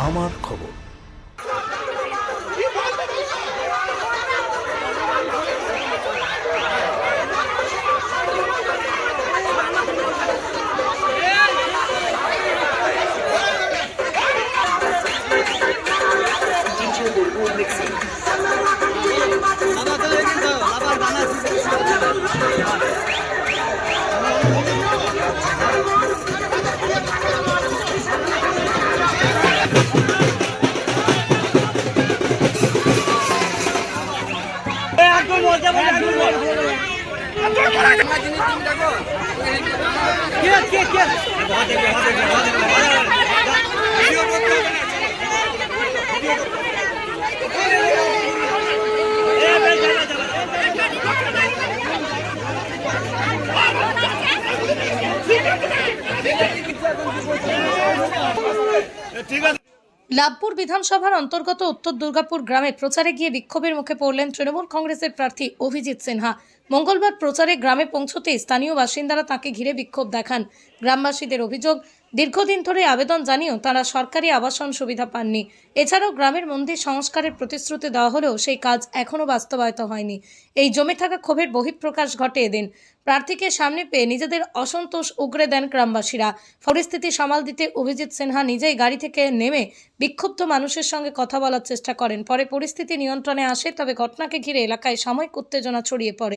আমার খবর। লাভপুর বিধানসভার অন্তর্গত উত্তর দুর্গাপুর গ্রামে প্রচারে গিয়ে বিক্ষোভের মুখে পড়লেন তৃণমূল কংগ্রেসের প্রার্থী অভিজিৎ সিনহা। মঙ্গলবার প্রচারে গ্রামে পৌঁছতেই স্থানীয় বাসিন্দারা তাঁকে ঘিরে বিক্ষোভ দেখান। গ্রামবাসীদের অভিযোগ, দীর্ঘদিন ধরে আবেদন জানিয়েও তারা সরকারি আবাসন সুবিধা পাননি। এছাড়াও গ্রামের মন্দির সংস্কারের প্রতিশ্রুতি দেওয়া হলেও সেই কাজ এখনও বাস্তবায়িত হয়নি। এই জমে থাকা ক্ষোভের বহিঃপ্রকাশ ঘটে এদিন। প্রার্থীকে সামনে পেয়ে নিজেদের অসন্তোষ উগরে দেন গ্রামবাসীরা। পরিস্থিতি সামাল দিতে অভিজিৎ সিনহা নিজেই গাড়ি থেকে নেমে বিক্ষুব্ধ মানুষের সঙ্গে কথা বলার চেষ্টা করেন। পরে পরিস্থিতি নিয়ন্ত্রণে আসে, তবে ঘটনাকে ঘিরে এলাকায় সাময়িক উত্তেজনা ছড়িয়ে পড়ে।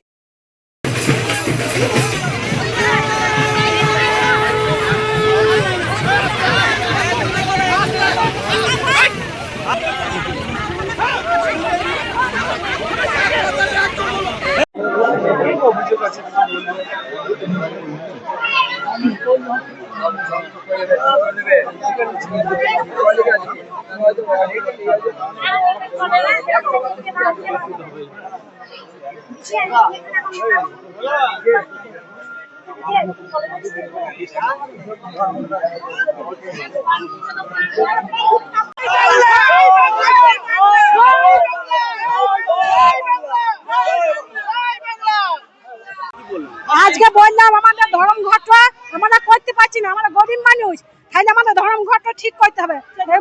আজকে বললাম আমাদের ধর্ম ঘটটা আমরা করতে পারছি না, আমরা গরিব মানুষ, তাহলে আমাদের ধর্ম ঘটটা ঠিক করতে হবে।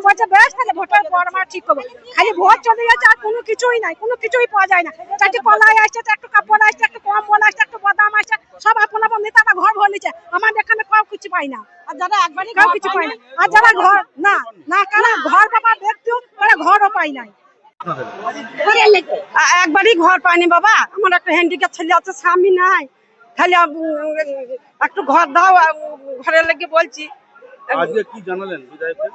বলছে বেশ, তাহলে ভোটের পর আমরা ঠিক করবো। খালি ভোট চলে যাচ্ছে আর কোনো কিছুই নাই, কোনো কিছুই পাওয়া যায় না। চারটি কলাই আসছে, একটু কাপড় আসছে, একটু কম্বল আসছে, একটু বাদাম আসছে, সব আপন আপন নেতারা ঘর ভরে নিচ্ছে। আমাদের এখানে কেউ কিছু পাই না, আর যারা একবারই কেউ কিছু পাই না, আর যারা ঘর না না কারা ঘর বাবা ব্যক্তিও তারা ঘরও পাই নাই, একবারই ঘর পাইনি। বাবা আমার একটা হ্যান্ডিক্যাপ ছেলে আছে, স্বামী নাই, তাহলে একটু ঘর দাও, ঘরের লেগে বলছি। আজকে কি জানালেন বিধায়ককে?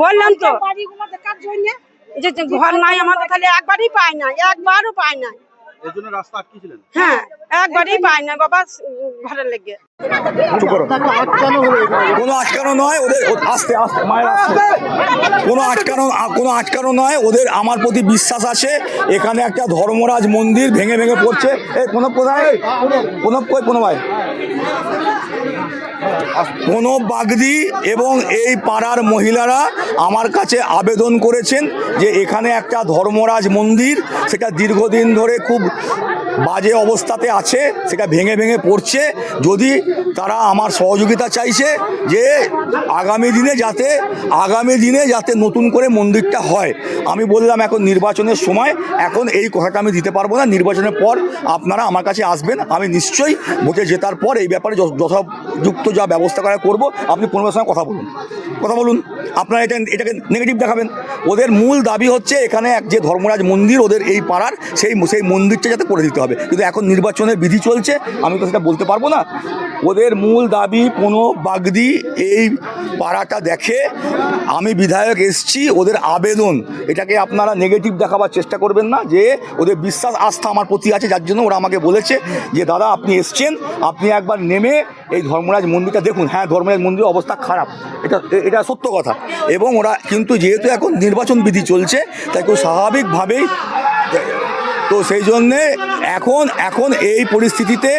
বললাম তো বাড়িগুলো দেখার জন্য যে ঘর নাই আমাদের, তাহলে একবারই পাই না, একবারও পাই না। এর জন্য রাস্তা আটকেছিলেন? হ্যাঁ, একবারই পাই না বাবা ঘরের লেগে। কোনো আটকানো নয় ওদের, আস্তে আস্তে মায়ের আস্তে, কোনো আটকানো নয় ওদের। আমার প্রতি বিশ্বাস আছে। এখানে একটা ধর্মরাজ মন্দির ভেঙে ভেঙে পড়ছে। এই প্রণব বাগদি এবং এই পাড়ার মহিলারা আমার কাছে আবেদন করেছেন যে এখানে একটা ধর্মরাজ মন্দির, সেটা দীর্ঘদিন ধরে খুব বাজে অবস্থাতে আছে, সেটা ভেঙে ভেঙে পড়ছে। যদি তারা আমার সহযোগিতা চাইছে যে আগামী দিনে যাতে নতুন করে মন্দিরটা হয়। আমি বললাম এখন নির্বাচনের সময়, এখন এই কথাটা আমি দিতে পারবো না। নির্বাচনের পর আপনারা আমার কাছে আসবেন, আমি নিশ্চয়ই ভোটে জেতার পর এই ব্যাপারে যথাযুক্ত যা ব্যবস্থা করা করবো। আপনি পনেরোর সঙ্গে কথা বলুন, আপনারা এটাকে নেগেটিভ দেখাবেন। ওদের মূল দাবি হচ্ছে এখানে যে ধর্মরাজ মন্দির ওদের এই পাড়ার, সেই মন্দিরটা যাতে করে দিতে হবে। কিন্তু এখন নির্বাচনের বিধি চলছে, আমি তো সেটা বলতে পারবো না। ওদের মূল দাবি প্রণব বাগদি এই পাড়াটা দেখে, আমি বিধায়ক এসছি, ওদের আবেদন, এটাকে আপনারা নেগেটিভ দেখাবার চেষ্টা করবেন না। যে ওদের বিশ্বাস আস্থা আমার প্রতি আছে, যার জন্য ওরা আমাকে বলেছে যে দাদা আপনি এসছেন, আপনি একবার নেমে এই ধর্মরাজ মন্দিরটা দেখুন। হ্যাঁ, ধর্মরাজ মন্দিরের অবস্থা খারাপ, এটা সত্য কথা। এবং ওরা কিন্তু যেহেতু এখন নির্বাচন বিধি চলছে, তাই খুব স্বাভাবিকভাবেই, তো সেই জন্যে এখন এই পরিস্থিতিতে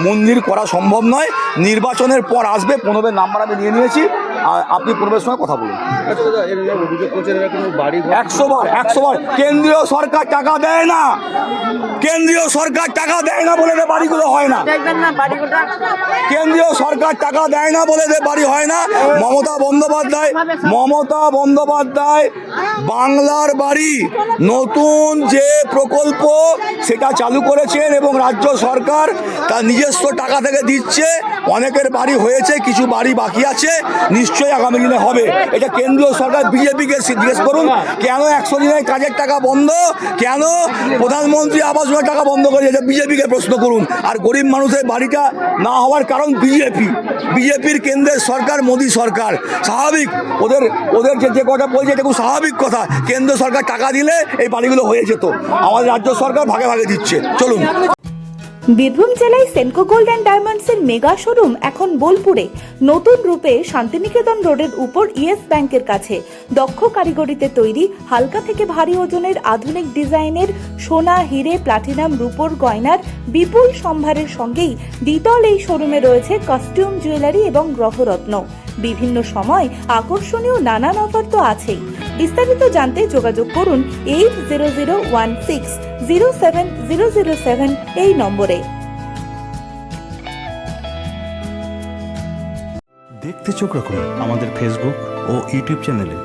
মন্দির করা সম্ভব নয়। নির্বাচনের পর আসবে, প্রণবের নাম্বার আমি নিয়ে নিয়েছি, আপনি পূর্বের সঙ্গে কথা বলুন। আচ্ছা দাদা, এরা অভিযোগ করছেন এরা কোনো বাড়ি ঘর 100 বার কেন্দ্রীয় সরকার টাকা দেয় না, কেন্দ্রীয় সরকার টাকা দেয় না বলে যে বাড়িগুলো হয় না, কেন্দ্রীয় সরকার টাকা দেয় না বলে যে বাড়ি হয় না। মমতা বন্দ্যোপাধ্যায় বাংলার বাড়ি নতুন যে প্রকল্প সেটা চালু করেছেন এবং রাজ্য সরকার তার নিজস্ব টাকা থেকে দিচ্ছে। অনেকের বাড়ি হয়েছে, কিছু বাড়ি বাকি আছে, নিশ্চয়ই আগামী দিনে হবে। এটা কেন্দ্রীয় সরকার বিজেপিকে জিজ্ঞেস করুন কেন 100 দিনের কাজের টাকা বন্ধ, কেন প্রধানমন্ত্রী আবাস যোজনার টাকা বন্ধ করে দিয়েছে, বিজেপিকে প্রশ্ন করুন। আর গরিব মানুষের বাড়িটা না হওয়ার কারণ বিজেপির কেন্দ্রের সরকার, মোদী সরকার। স্বাভাবিক, ওদের যে কথা বলছে এটা খুব স্বাভাবিক কথা। কেন্দ্র সরকার টাকা দিলে এই বাড়িগুলো হয়ে যেত, আমাদের রাজ্য সরকার ভাগে ভাগে দিচ্ছে। চলুন। বীরভূম জেলায় সেনকো গোল্ড অ্যান্ড ডায়মন্ডসের মেগা শোরুম এখন বোলপুরে নতুন রূপে শান্তিনিকেতন রোডের উপর ইয়েস ব্যাংকের কাছে। দক্ষ কারিগরিতে তৈরি হালকা থেকে ভারী ওজনের আধুনিক ডিজাইনের সোনা, হিরে, প্লাটিনাম, রূপোর গয়নার বিপুল সম্ভারের সঙ্গেই দ্বিতল এই শোরুমে রয়েছে কস্টিউম, জুয়েলারি এবং গ্রহরত্ন। বিভিন্ন সময় আকর্ষণীয় নানান অফার তো আছেই। বিস্তারিত জানতে যোগাযোগ করুন 8001607007 এই নম্বরে। দেখতে চোখ রাখুন আমাদের ফেসবুক ও ইউটিউব চ্যানেলে।